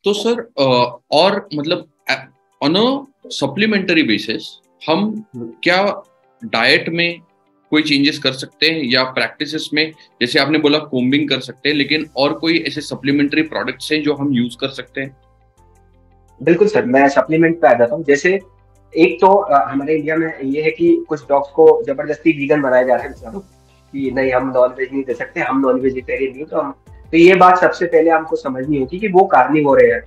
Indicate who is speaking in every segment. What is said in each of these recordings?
Speaker 1: तो सर और मतलब ऑन अ सप्लीमेंटरी बेसिस हम क्या डाइट में कोई चेंजेस कर सकते हैं या प्रैक्टिसेस में, जैसे आपने बोला कोम्बिंग कर सकते हैं, लेकिन और कोई ऐसे सप्लीमेंट्री प्रोडक्ट्स हैं जो हम यूज कर सकते हैं?
Speaker 2: बिल्कुल सर, मैं सप्लीमेंट पे आ जाता हूँ। जैसे एक तो हमारे इंडिया में ये है कि कुछ डॉग्स को जबरदस्ती वीगन बनाया जा रहा है बेचारों, कि नहीं हम नॉन वेज नहीं दे सकते, हम नॉन वेजिटेरियन नहीं, तो ये बात सबसे पहले हमको समझनी होगी कि वो कार्निवोर है,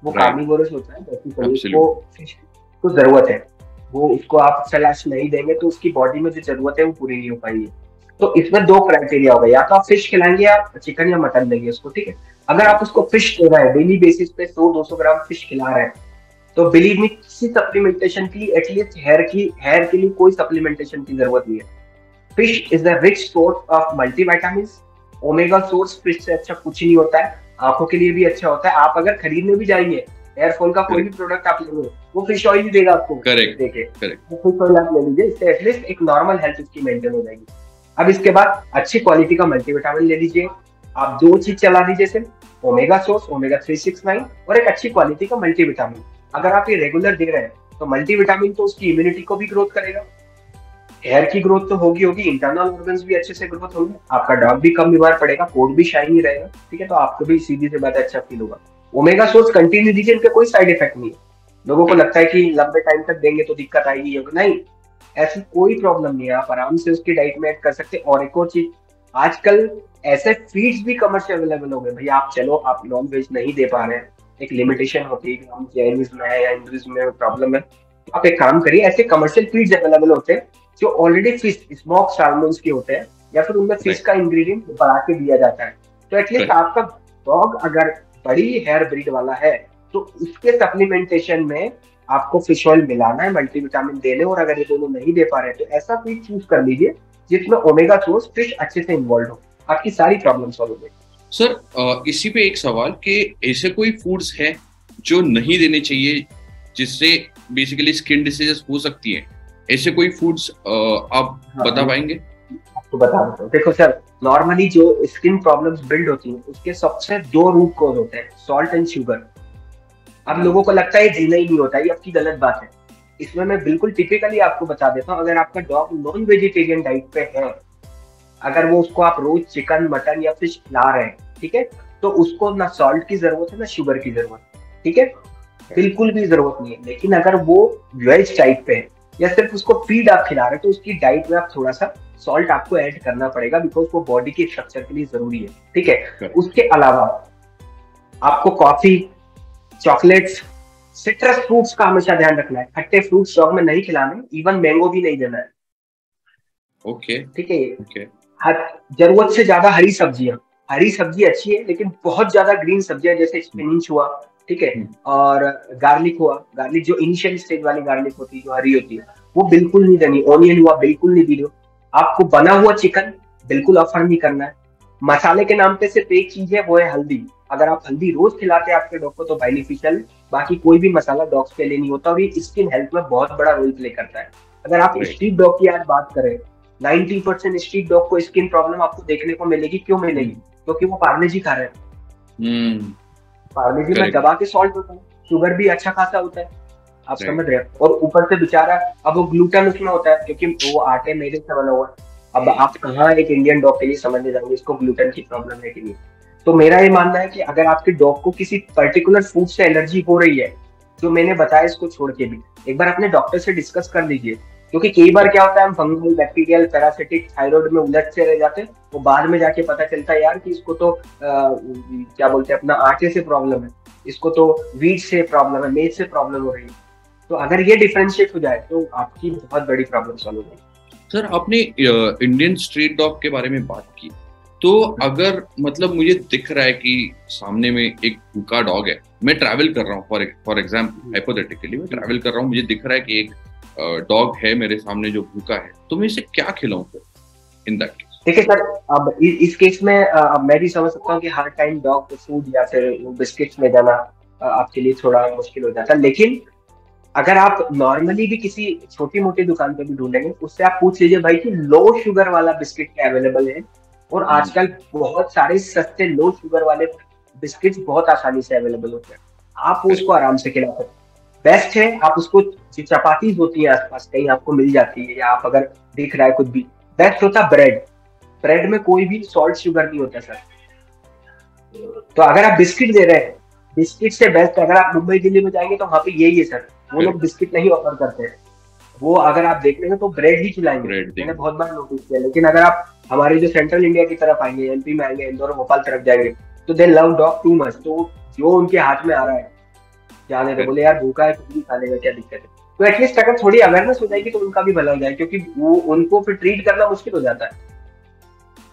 Speaker 2: वो
Speaker 1: राइट,
Speaker 2: कार्निवोरस होता है, बेसिकली उसको
Speaker 1: एब्सोल्युटली,
Speaker 2: फिश को जरूरत है। वो उसको आप सलाश नहीं देंगे तो उसकी बॉडी में जो जरूरत है वो पूरी नहीं हो पाएगी। तो इसमें दो क्राइटेरिया होगा, या तो आप फिश खिलाएंगे या चिकन या मटन देंगे उसको, ठीक है। अगर आप उसको फिश दे रहे हैं डेली बेसिस पे 100-200 ग्राम फिश खिला रहे हैं, तो बिलीव मी किसी सप्लीमेंटेशन की, एटलीस्ट हेयर के लिए कोई सप्लीमेंटेशन की जरूरत नहीं है। Fish is the rich source of multivitamin. Omega source fish से अच्छा कुछ नहीं होता है, आंखों के लिए भी अच्छा होता है। आप अगर खरीदने भी जाएंगे एयरफॉल का कोई भी प्रोडक्ट आप लेंगे, वो फिश ऑयल ही देगा आपको।
Speaker 1: करेक्ट,
Speaker 2: देखे
Speaker 1: करेक्ट,
Speaker 2: वो फिश ऑयल आप ले लीजिए, इससे एटलीस्ट एक नॉर्मल हेल्थ उसकी मेंटेन हो जाएगी। अब इसके बाद अच्छी क्वालिटी का मल्टीविटामिन ले लीजिए। आप दो चीज चला दीजिए सिर्फ, ओमेगा सोर्स ओमेगा 369 और एक अच्छी क्वालिटी का मल्टीविटामिन। अगर आप ये रेगुलर दे रहे हैं तो मल्टीविटामिन तो उसकी इम्यूनिटी को भी ग्रोथ करेगा, हेयर की ग्रोथ तो होगी होगी, इंटरनल ऑर्गन्स भी अच्छे से ग्रोथ होंगे, आपका डॉग भी कम बीमार पड़ेगा, कोट भी शाइनी रहेगा, ठीक है। तो आपको भी सीधी सी बात है अच्छा फील होगा। ओमेगा सोर्स कंटिन्यू दीजिए, इनका कोई साइड इफेक्ट नहीं है। लोगों को लगता है कि लंबे टाइम तक देंगे तो दिक्कत आएगी, नहीं, ऐसी कोई प्रॉब्लम नहीं है। आप आराम से उसकी डाइट में ऐड कर सकते हैं। और एक और चीज, आजकल ऐसे फीड्स भी कमर्शियल अवेलेबल हो गए भैया। आप चलो आप नॉन वेज नहीं दे पा रहे हैं, एक लिमिटेशन होती है कि हम जैनिज्म में है या हिंदुइज्म में प्रॉब्लम है, तो आप एक काम करिए, ऐसे कमर्शियल फीड्स अवेलेबल होते हैं जो ऑलरेडी फिश स्मोक साल्मन्स के होते हैं, या फिर उनमें फिश का इंग्रेडिएंट बढ़ा के दिया जाता है। तो एटलीस्ट आपका डॉग अगर बड़ी हेयर ब्रीड वाला है तो उसके सप्लीमेंटेशन में आपको फिश ऑयल मिलाना है, मल्टीविटामिन देने, और अगर ये दोनों नहीं दे पा रहे हैं तो ऐसा फीड चूज कर लीजिए जिसमें ओमेगा सोर्स फिश अच्छे से इन्वॉल्व हो, आपकी सारी प्रॉब्लम सॉल्व हो जाएगी।
Speaker 1: सर इसी पे एक सवाल कि ऐसे कोई फूड्स हैं जो नहीं देने चाहिए जिससे बेसिकली स्किन डिसीजेस हो सकती है? ऐसे कोई फूड्स आप बता पाएंगे?
Speaker 2: आपको बता देता हूँ, देखो सर, नॉर्मली जो स्किन प्रॉब्लम्स बिल्ड होती हैं उसके सबसे दो रूट कॉज होते हैं, सॉल्ट एंड शुगर। अब लोगों को लगता है जीना ही नहीं होता, ये आपकी गलत बात है। इसमें मैं बिल्कुल टिपिकली आपको बता देता हूँ, अगर आपका डॉग नॉन वेजिटेरियन डाइट पे है, अगर वो उसको आप रोज चिकन मटन या फिश खिला रहे हैं, ठीक है, तो उसको ना सॉल्ट की जरूरत है ना शुगर की जरूरत है, ठीक है, बिल्कुल भी जरूरत नहीं है। लेकिन अगर वो वेज टाइप पे है या सिर्फ उसको फीड आप खिला रहे हैं, तो उसकी डाइट में आप थोड़ा सा सॉल्ट आपको ऐड करना पड़ेगा, बिकॉज वो बॉडी के स्ट्रक्चर के लिए जरूरी है, ठीक है। उसके अलावा आपको कॉफी, चॉकलेट्स, सिट्रस फ्रूट्स का हमेशा ध्यान रखना है। खट्टे फ्रूट्स डॉग में नहीं खिलाने, इवन मैंगो भी नहीं देना है,
Speaker 1: ओके,
Speaker 2: ठीक है।
Speaker 1: ओके,
Speaker 2: जरूरत से ज्यादा हरी सब्जियां, हरी सब्जी अच्छी है लेकिन बहुत ज्यादा ग्रीन सब्जियां जैसे स्पिनिच हुआ, ठीक है, और गार्लिक हुआ, गार्लिक जो इनिशियल स्टेज वाली गार्लिक होती है जो हरी होती है, वो बिल्कुल नहीं देनी। ऑनियन हुआ बिल्कुल नहीं दी। आपको बना हुआ चिकन बिल्कुल ऑफर नहीं करना है। मसाले के नाम पे सिर्फ एक चीज है, वो है हल्दी। अगर आप हल्दी रोज खिलाते हैं आपके डॉग को तो बेनिफिशियल, बाकी कोई भी मसाला डॉग्स के लिए नहीं होता, और ये स्किन हेल्थ में बहुत बड़ा रोल प्ले करता है। अगर आप स्ट्रीट डॉग की आज बात करें, 90% स्ट्रीट डॉग को स्किन प्रॉब्लम आपको देखने को मिलेगी। क्यों मिलेगी? क्योंकि वो पार्ले जी खा रहे हैं। पार्ले जी में दबा के सॉल्ट होता है, शुगर भी अच्छा खासा होता है, आप समझ रहे हैं। और ऊपर से बेचारा अब वो ग्लूटेन उसमें होता है क्योंकि वो आटे मैदे से बना हुआ है। अब आप कहाँ एक इंडियन डॉग के लिए समझने जाएंगे इसको ग्लूटेन की प्रॉब्लम है कि नहीं। तो मेरा ये मानना है कि अगर आपके डॉग को किसी पर्टिकुलर फूड से एलर्जी हो रही है, जो मैंने बताया इसको छोड़ के भी, एक बार अपने डॉक्टर से डिस्कस कर लीजिए। क्योंकि कई बार क्या होता है, हम फंगल, बैक्टीरियल, पैरासिटिक, थायराइड में उलझ से रह जाते हैं, वो बाद में जाके पता चलता है यार कि इसको तो क्या बोलते हैं अपना आटे से प्रॉब्लम है, इसको तो वीट से प्रॉब्लम है, मेज से प्रॉब्लम हो रही है। तो अगर ये डिफरेंशिएट हो जाए तो आपकी बहुत बड़ी प्रॉब्लम सॉल्व हो जाएगी।
Speaker 1: सर आपने इंडियन स्ट्रीट डॉग के बारे में बात की, तो अगर मतलब मुझे दिख रहा है कि सामने में एक भूखा डॉग है, मैं ट्रैवल कर रहा हूँ, फॉर एग्जाम्पल हाइपोथेटिकली मैं ट्रैवल कर रहा हूँ, मुझे दिख रहा है कि एक डॉग है मेरे सामने जो भूखा है, तो मैं इसे क्या खिलाऊं फिर इन दैट केस?
Speaker 2: देखिए सर, अब इस केस में मैं भी समझ सकता हूँ कि हर टाइम डॉग फूड या फिर बिस्किट्स में जाना आपके लिए थोड़ा मुश्किल हो जाता है। लेकिन अगर आप नॉर्मली भी किसी छोटी मोटी दुकान पे भी ढूंढेंगे, उससे आप पूछ लीजिए भाई कि लो शुगर वाला बिस्किट क्या अवेलेबल है। और आजकल बहुत सारे सस्ते लो शुगर वाले बिस्किट्स बहुत आसानी से अवेलेबल होते हैं। आप उसको आराम से खिला सकते। बेस्ट है आप उसको, जो चपाती होती है आसपास कहीं आपको मिल जाती है, या आप अगर दिख रहा है कुछ भी, बेस्ट होता ब्रेड। ब्रेड में कोई भी सॉल्ट शुगर नहीं होता सर। तो अगर आप बिस्किट दे रहे हैं, बिस्किट से बेस्ट अगर आप मुंबई दिल्ली में जाएंगे तो वहाँ पे यही है सर, वो लोग बिस्किट नहीं ऑफर करते हैं, वो अगर आप देख लेंगे तो ब्रेड ही खिलाएंगे। मैंने बहुत बार नोटिस किया। लेकिन अगर आप हमारे जो सेंट्रल इंडिया की तरफ आएंगे, एमपी में आएंगे, इंदौर भोपाल तरफ जाएंगे, तो दे लव डॉग टू मच। तो जो उनके हाथ में आ रहा है जाने दो, बोले यार भूखा है कुछ भी खा लेगा, क्या दिक्कत है। तो एटलीस्ट अगर थोड़ी अवेयरनेस हो जाएगी तो उनका भी भला हो जाए, क्योंकि वो उनको फिर ट्रीट करना मुश्किल हो जाता है।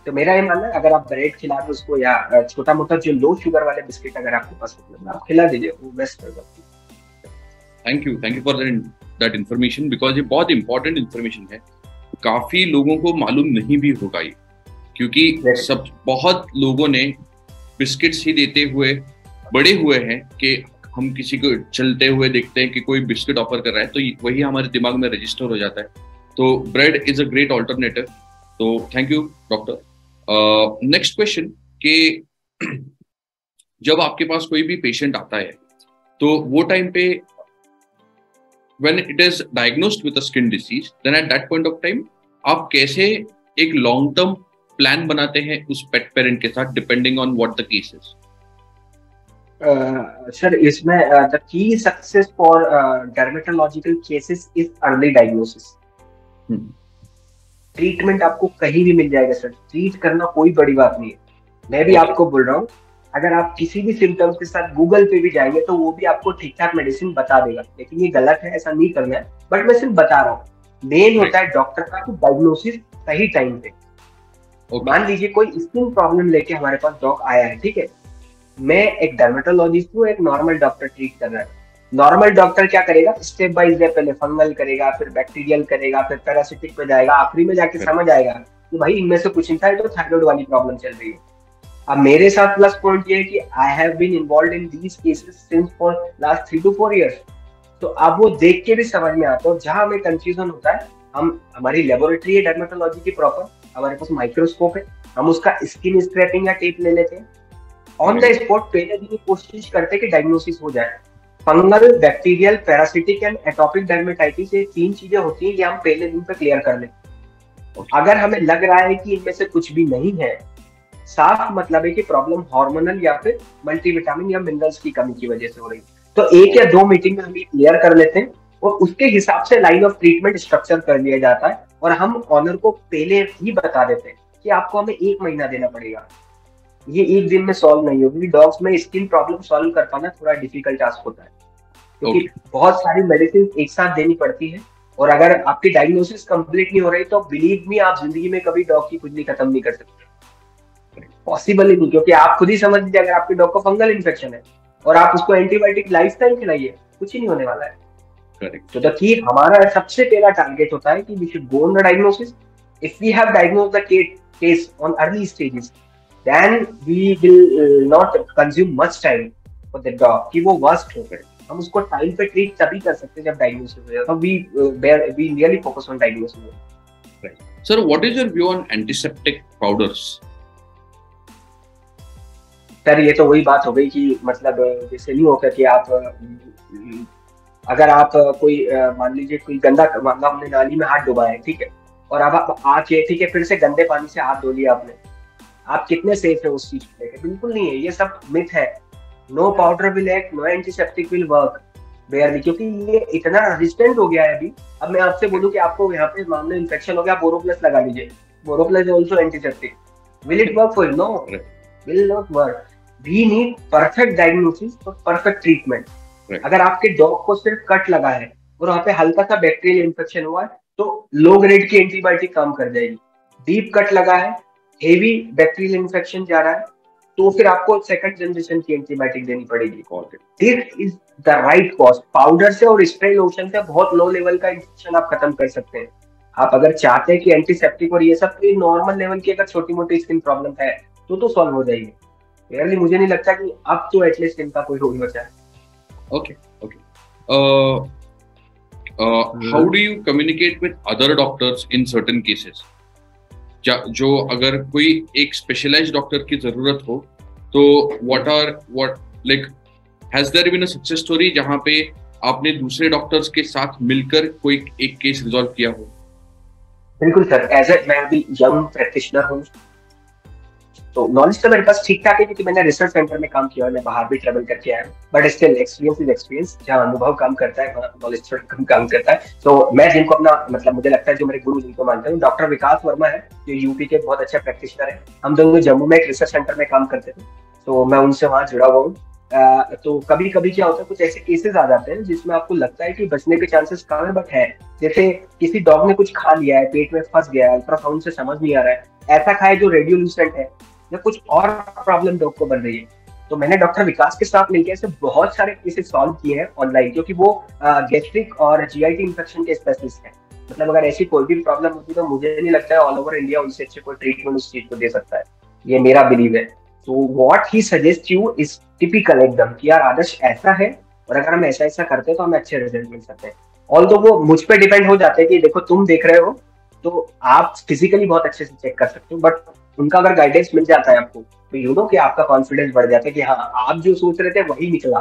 Speaker 2: तो मेरा ये मानना है अगर आप ब्रेड खिला दो उसको, या छोटा मोटा जो लो शुगर वाले बिस्किट अगर आपके पास उपलब्ध है आप खिला दीजिए, वो बेस्ट होगा।
Speaker 1: Thank you for that information, because ये बहुत इंपॉर्टेंट इन्फॉर्मेशन है। काफी लोगों को मालूम नहीं भी होगा ये, क्योंकि सब बहुत लोगों ने बिस्किट्स ही देते हुए बड़े हुए हैं कि हम किसी को चलते हुए देखते हैं कि कोई बिस्किट ऑफर कर रहा है तो वही हमारे दिमाग में रजिस्टर हो जाता है। तो bread is a great alternative. तो thank you doctor. Next question कि जब आपके पास कोई भी पेशेंट आता है तो वो टाइम पे when it is diagnosed with a skin disease, then at that point of time आप कैसे एक लॉन्ग टर्म प्लान बनाते हैं उस पेट पेरेंट के साथ, depending on what the case is?
Speaker 2: Sir इसमें the key success for dermatological cases is early diagnosis. Treatment आपको कहीं भी मिल जाएगा सर, ट्रीट करना कोई बड़ी बात नहीं है। मैं भी आपको बोल रहा हूँ, अगर आप किसी भी सिम्टम्स के साथ गूगल पे भी जाएंगे तो वो भी आपको ठीक ठाक मेडिसिन बता देगा, लेकिन ये गलत है, ऐसा नहीं करना है। बट मैं सिर्फ बता रहा हूँ, मेन होता है डॉक्टर का कि डायग्नोसिस सही टाइम पे। मान लीजिए कोई स्किन प्रॉब्लम लेके हमारे पास डॉग आया है, ठीक है, मैं एक डर्मेटोलॉजिस्ट हूँ, एक नॉर्मल डॉक्टर ट्रीट कर रहा है। नॉर्मल डॉक्टर क्या करेगा, स्टेप बाय स्टेप पहले फंगल करेगा, फिर बैक्टीरियल करेगा, फिर पैरासिटिक पे जाएगा, आखिरी में जाके समझ आएगा कि भाई इनमें से कुछ नहीं था, तो थायराइड वाली प्रॉब्लम चल रही है। अब मेरे साथ प्लस पॉइंट ये है कि I have been involve in these cases since for last 3 to 4 years। तो अब वो देख के भी समझ में आता है। जहां हमें कंफ्यूजन होता है, हमारी लेबोरेटरी है डर्मेटोलॉजी की प्रॉपर, हमारे पास माइक्रोस्कोप है, हम उसका स्किन स्क्रैपिंग या टेप ले लेते हैं, ऑन द स्पॉट पहले दिन कोशिश करते हैं कि डायग्नोसिस हो जाए। Fungal, bacterial, parasitic and atopic dermatitis, ये 3 चीजें होती हैं, ये हम पहले दिन पे क्लियर कर लें। अगर हमें लग रहा है कि इनमें से कुछ भी नहीं है, साफ मतलब है कि प्रॉब्लम हार्मोनल या फिर मल्टीविटामिन या मिनरल्स की कमी की वजह से हो रही, तो 1 या 2 मीटिंग में हम ये क्लियर कर लेते हैं और उसके हिसाब से लाइन ऑफ ट्रीटमेंट स्ट्रक्चर कर लिया जाता है। और हम ऑनर को पहले ही बता देते हैं कि आपको हमें 1 महीना देना पड़ेगा, ये 1 दिन में सॉल्व नहीं होगी। डॉग्स में स्किन प्रॉब्लम सॉल्व कर पाना थोड़ा डिफिकल्ट टास्क होता है, क्योंकि बहुत सारी मेडिसिन एक साथ देनी पड़ती है, और अगर आपकी डायग्नोसिस कंप्लीट नहीं हो रही तो बिलीव मी, आप जिंदगी में कभी डॉग की खुजली खत्म नहीं कर सकते, पॉसिबल ही नहीं। क्योंकि आप खुद ही समझ लीजिए, अगर आपके डॉग को फंगल इन्फेक्शन है और आप उसको एंटीबायोटिक लाइफ टाइम खिलाइए, कुछ ही नहीं होने वाला है। तो द की हमारा सबसे पहला टारगेट होता है कि we should go on the diagnosis. If we have diagnosed the case on early stages, then we will not consume much time for the dog कि वो वर्स्ट हो गए। हम उसको टाइम पे ट्रीट तभी कर सकते हैं जब डायग्नोसिस हो जाए। तो we really focus on diagnosis.
Speaker 1: Sir, what is your view on antiseptic powders?
Speaker 2: Sir ये तो वही बात हो गई कि मतलब जैसे नहीं होगा कि आप अगर आप कोई मान लीजिए कोई गंदा मामला, हमने नाली में हाथ डुबाया है, ठीक है, और अब आप आके, ठीक है, फिर से गंदे पानी से हाथ धो लिया आपने, आप कितने सेफ है उस चीज को लेकर? बिल्कुल नहीं है, ये सब मिथ है। No powder will act, no antiseptic will work barely, क्योंकि ये इतना रेजिस्टेंट हो गया है अभी। अब मैं आपसे बोलूं कि आपको यहाँ पे मान लो इन्फेक्शन हो गया, बोरोप्लस लगा लीजिए, Boroplus also antiseptic, will it work for you? No, will not work. We need perfect diagnosis और परफेक्ट ट्रीटमेंट। अगर आपके डॉग को सिर्फ कट लगा है और वहाँ पे हल्का सा बैक्टीरियल इन्फेक्शन हुआ है, तो लो ग्रेड की एंटीबायोटिक काम कर जाएगी। डीप कट लगा है, हेवी बैक्टीरियल इन्फेक्शन जा रहा है, तो फिर आपको सेकंड जनरेशन की एंटीबायोटिक देनी पड़ेगी। This is the right cost. Powder से और स्प्रे लोशन से बहुत लो लेवल का इन्फेक्शन आप खत्म कर सकते हैं। आप अगर चाहते हैं कि एंटीसेप्टिक और ये सब नॉर्मल लेवल की अगर छोटी मोटी स्किन प्रॉब्लम है तो सॉल्व हो जाएगी। रियली मुझे नहीं लगता कि अब तो एटलीस्ट इनका कोई रोल बचा है।
Speaker 1: Okay. How do you communicate with other doctors in certain cases? जो अगर कोई एक स्पेशलाइज्ड डॉक्टर की जरूरत हो, तो what has there been a success story जहाँ पे आपने दूसरे डॉक्टर्स के साथ मिलकर कोई एक केस रिजॉल्व किया हो?
Speaker 2: बिल्कुल सर, मैं अभी यंग प्रैक्टिशनर हूँ, तो नॉलेज तो मेरे पास ठीक ठाक है क्योंकि मैंने रिसर्च सेंटर में काम किया और मैं बाहर भी ट्रेवल करके आया हूँ, but still experience is experience. जहाँ अनुभव काम करता है वहाँ नॉलेज थोड़ा कम काम करता है। तो मैं जिनको अपना मतलब मुझे लगता है जो मेरे गुरु जिनको मानता हूँ, डॉक्टर विकास वर्मा है जो यूपी के बहुत अच्छे प्रैक्टिशनर है। हम दोनों जम्मू में एक रिसर्च सेंटर में काम करते थे, तो मैं उनसे वहाँ जुड़ा हुआ हूँ। तो कभी कभी क्या होता है, कुछ ऐसे केसेस आ जाते हैं जिसमें आपको लगता है कि बचने के चांसेस कम है, बट है। जैसे किसी डॉग ने कुछ खा लिया है, पेट में फंस गया है, अल्ट्रासाउंड से समझ नहीं आ रहा है, ऐसा खाए जो रेडियोल्यूसेंट है या कुछ और प्रॉब्लम डॉग को बन रही है। तो मैंने डॉक्टर विकास के साथ मिलकर ऐसे बहुत सारे केसेस सॉल्व किए हैं ऑनलाइन, क्योंकि वो गैस्ट्रिक और जीआईटी इंफेक्शन के स्पेशलिस्ट हैं। मतलब अगर ऐसी कोई भी प्रॉब्लम होती तो मुझे नहीं लगता है ऑल ओवर इंडिया उनसे अच्छे कोई ट्रीटमेंट उस चीज को दे सकता है, ये मेरा बिलीव है। तो what he suggest you is typical एकदम कि यार आदर्श ऐसा है और अगर हम ऐसा ऐसा करते हैं तो हमें अच्छे रिजल्ट मिल सकते हैं। ऑल तो वो मुझ पे डिपेंड हो जाते हैं कि देखो तुम देख रहे हो तो आप फिजिकली बहुत अच्छे से चेक कर सकते हो, बट उनका अगर गाइडेंस मिल जाता है आपको तो यू नो कि आपका कॉन्फिडेंस बढ़ जाता है कि हाँ आप जो सोच रहे थे वही निकला।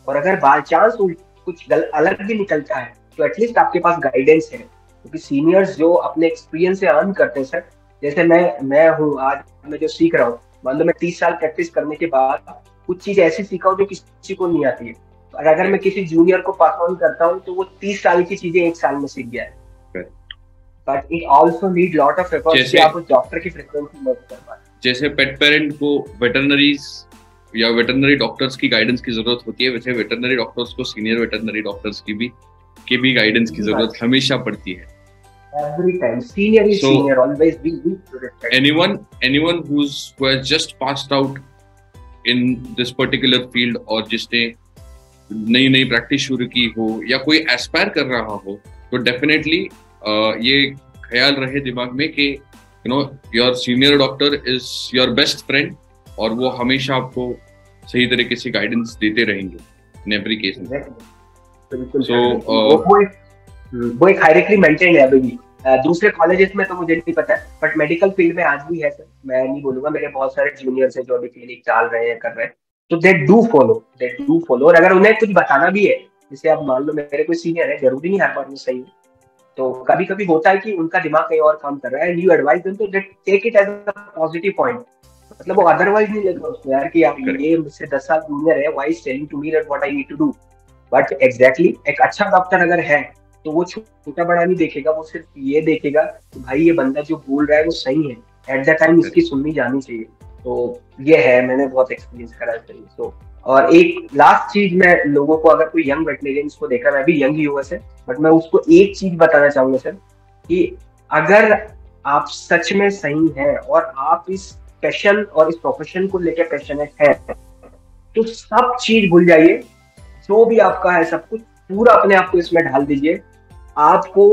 Speaker 2: और अगर बाय चांस कुछ अलग भी निकलता है तो एटलीस्ट आपके पास गाइडेंस है, क्योंकि सीनियर्स जो अपने एक्सपीरियंस से अर्न करते हैं सर, जैसे मैं हूँ आज, मैं जो सीख रहा हूँ, मान लो मैं 30 साल प्रैक्टिस करने के बाद कुछ चीज ऐसी सीखा हूँ जो किसी को नहीं आती है, और अगर मैं किसी जूनियर को पास ऑन करता हूँ तो वो 30 साल की चीजें 1 साल में सीख गया है। But it also need lot of effort कि आप उस डॉक्टर की फ्रीक्वेंसी नोट कर पाए।
Speaker 1: जैसे पेट पेरेंट को वेटरनरीज या वेटरनरी डॉक्टर्स की गाइडेंस की जरूरत होती है, वैसे वेटरनरी डॉक्टर्स को सीनियर वेटरनरी डॉक्टर्स की भी गाइडेंस की जरूरत हमेशा पड़ती है।
Speaker 2: Every time, senior is senior, always be respected.
Speaker 1: Anyone who has just passed out in this particular field और जिसने नई प्रैक्टिस शुरू की हो या कोई एस्पायर कर रहा हो, तो डेफिनेटली ये ख्याल रहे दिमाग में कि your senior doctor is your best friend और वो हमेशा आपको सही तरीके से गाइडेंस देते रहेंगे इन एवरी केस।
Speaker 2: वो एक हायरार्की मेंटेन है अभी भी। दूसरे कॉलेजेस में तो मुझे नहीं पता, बट मेडिकल फील्ड में आज भी है सर। मैं नहीं बोलूंगा, मेरे बहुत सारे जूनियर्स हैं जो अभी क्लिनिक डाल रहे हैं, कर रहे हैं, तो दे डू फॉलो। और अगर उन्हें कुछ बताना भी है, जैसे अब मान लो मेरे कोई सीनियर है, जरूरी नहीं हर बार में सही, तो कभी कभी होता है कि उनका दिमाग कहीं और काम कर रहा है, and you advice them to take it as a positive point. मतलब वो अदरवाइज नहीं लेगा उसको, यार कि यार ये मुझसे 10 साल जूनियर है, why is telling to me that what I need to do. But exactly एक अच्छा डॉक्टर अगर है तो वो छोटा बड़ा नहीं देखेगा, वो सिर्फ ये देखेगा कि भाई ये बंदा जो बोल रहा है वो सही है, एट द टाइम इसकी सुननी जानी चाहिए। तो ये है, मैंने बहुत एक्सपीरियंस करा है। तो और एक लास्ट चीज मैं लोगों को, अगर कोई यंग वेटरनरियंस को देख रहा है, मैं भी यंग ही हुआ सर, बट मैं उसको एक चीज बताना चाहूंगा सर कि अगर आप सच में सही हैं और आप इस पैशन और इस प्रोफेशन को लेकर पैशनेट है तो सब चीज भूल जाइए, जो भी आपका है सब कुछ पूरा अपने आप को इसमें ढाल दीजिए। आपको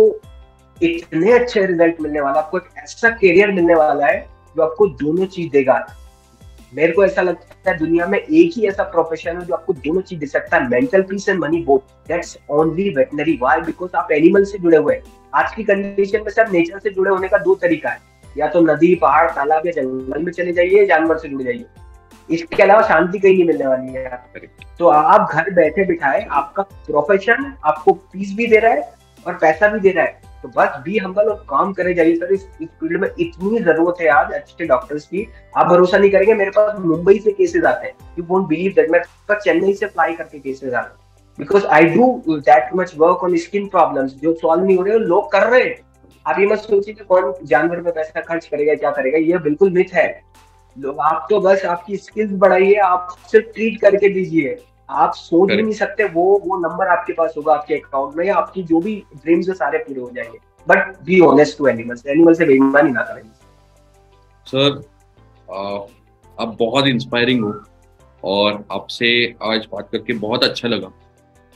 Speaker 2: इतने अच्छे रिजल्ट मिलने वाला, आपको एक ऐसा करियर मिलने वाला है जो आपको दोनों चीज देगा। मेरे को ऐसा लगता है दुनिया में एक ही ऐसा प्रोफेशन है जो आपको दोनों चीज दे सकता है, mental peace and money both. That's only veterinary. Why? Because आप एनिमल से जुड़े हुए हैं। आज की कंडीशन में सब नेचर से जुड़े होने का 2 तरीका है, या तो नदी, पहाड़, तालाब या जंगल में चले जाइए, जानवर से जुड़ जाइए। इसके अलावा शांति कहीं नहीं मिलने वाली है। तो आप घर बैठे बिठाए, आपका प्रोफेशन आपको पीस भी दे रहा है और पैसा भी दे रहा है, तो बस बी हम्बल और काम करे जाइए सर। इस फील्ड में इतनी जरूरत है आज अच्छे डॉक्टर्स की, आप भरोसा नहीं करेंगे, मेरे पास मुंबई से केसेस आते हैं, यू वोंट बिलीव दैट। मेरे पास चेन्नई से अप्लाई करके केसेस आते हैं, because I do that much work on skin problems जो सॉल्व नहीं हो रहे, लोग कर रहे हैं। आप ये मत सोचिए कि कौन जानवर में पैसा खर्च करेगा, क्या करेगा, ये बिल्कुल मिथ है। लोग, आप तो बस आपकी स्किल्स बढ़ाइए, आप सिर्फ ट्रीट करके दीजिए। आप सोच भी नहीं सकते वो नंबर आपके पास होगा आपके अकाउंट में, या आपकी जो भी ड्रीम्स है सारे पूरे हो जाएंगे। But be honest to animals, animal से बेईमानी ना करें।
Speaker 1: सर आप बहुत इंस्पायरिंग हो और आपसे आज बात करके बहुत अच्छा लगा।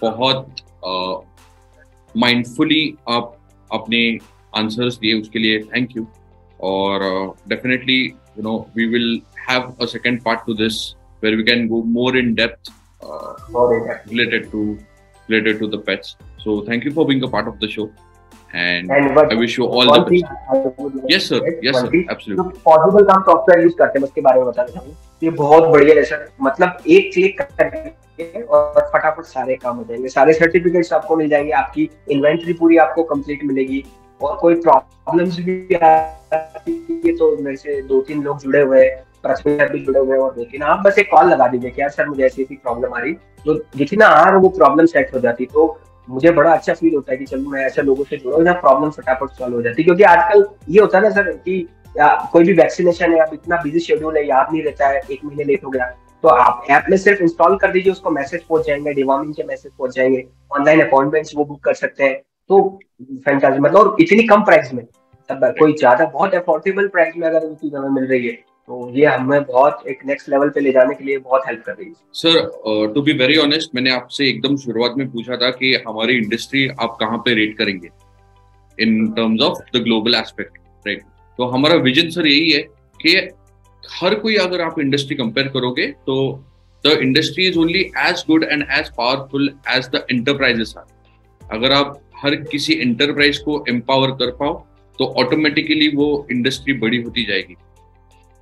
Speaker 1: बहुत माइंडफुली आप अपने आंसर्स दिए, उसके लिए थैंक यू। और definitely we will have a second part to this where we can go more in depth related to the pets. So thank you for being a part of the show, and I wish you all the best. Yes sir, absolutely.
Speaker 2: Possible काम software use करते हैं, उसके बारे में बताना चाहूँगा। ये बहुत बढ़िया है सर, मतलब एक क्लिक करके और फटाफट सारे काम हो जाएंगे, सारे सर्टिफिकेट्स आपको मिल जाएंगे, आपकी इन्वेंट्री पूरी आपको कंप्लीट मिलेगी। और कोई प्रॉब्लम्स भी आती है तो मेरे से 2-3 लोग जुड़े हुए हैं, प्रथमेश भी जुड़े हुए हैं और 2-3, आप बस एक कॉल लगा दीजिए कि यार सर मुझे ऐसी ऐसी प्रॉब्लम आ रही, तो जितना वो प्रॉब्लम सेट हो जाती। तो मुझे बड़ा अच्छा फील होता है कि चलो मैं ऐसे लोगों से जुड़ा हूँ जहाँ प्रॉब्लम फटाफट सॉल्व हो जाती है। क्योंकि आजकल ये होता है ना सर कि कोई भी वैक्सीनेशन है, अब इतना बिजी शेड्यूल है, याद नहीं रहता है, 1 महीने लेट हो गया, तो आप ऐप में सिर्फ इंस्टॉल कर दीजिए, उसको मैसेज पहुंच जाएंगे, डिवॉर्मिंग के मैसेज पहुंच जाएंगे, ऑनलाइन अपॉइंटमेंट्स वो बुक कर सकते हैं। तो फैंटास्टिक, मतलब और इतनी कम प्राइस में, तब कोई ज्यादा बहुत अफोर्डेबल प्राइस में अगर चीज हमें मिल रही है, तो ये हमें बहुत एक नेक्स्ट लेवल पे ले जाने के लिए बहुत हेल्प कर रही है।
Speaker 1: Sir to be very honest, मैंने आपसे एकदम शुरुआत में पूछा था कि हमारी इंडस्ट्री आप कहाँ पे रेट करेंगे in terms of the global aspect, right? तो हमारा विजन सर यही है कि हर कोई, अगर आप इंडस्ट्री कंपेयर करोगे तो the industry is only as good and as powerful as the enterprises are. अगर आप हर किसी एंटरप्राइज को एम्पावर कर पाओ तो ऑटोमेटिकली वो इंडस्ट्री बड़ी होती जाएगी।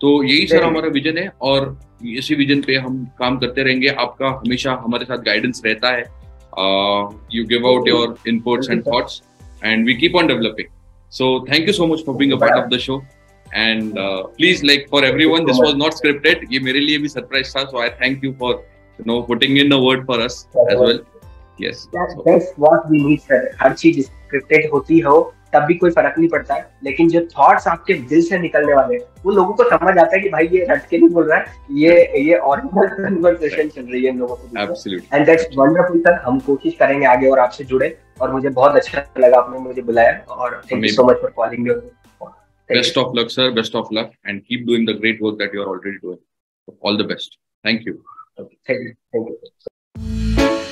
Speaker 1: तो यही सर हमारा विजन है और इसी विजन पे हम काम करते रहेंगे। आपका हमेशा हमारे साथ गाइडेंस रहता है, you give out your inputs and thoughts and we keep on developing. So thank you so much for being a part of the show, and please, like, for everyone, this was not scripted. ये मेरे लिए भी surprise था, so I thank you for putting in a word for us as well. Yes,
Speaker 2: that's what we need sir। हर चीज scripted होती हो तब भी कोई फर्क नहीं पड़ता है, लेकिन जो थॉट्स आपके दिल से निकलने वाले वो लोगों को समझ आता है कि भाई ये रट के नहीं बोल रहा है, ये ओरिजिनल कन्वर्सेशन चल रही है इन लोगों को।
Speaker 1: Absolutely.
Speaker 2: And that's wonderful sir. हम कोशिश करेंगे आगे और आपसे जुड़े, और मुझे बहुत अच्छा लगा आपने मुझे बुलाया, और thank you so much for calling me.
Speaker 1: Best of luck sir, best of luck, and keep doing the great work that you are already doing. All the best. Thank you.
Speaker 2: Thank you.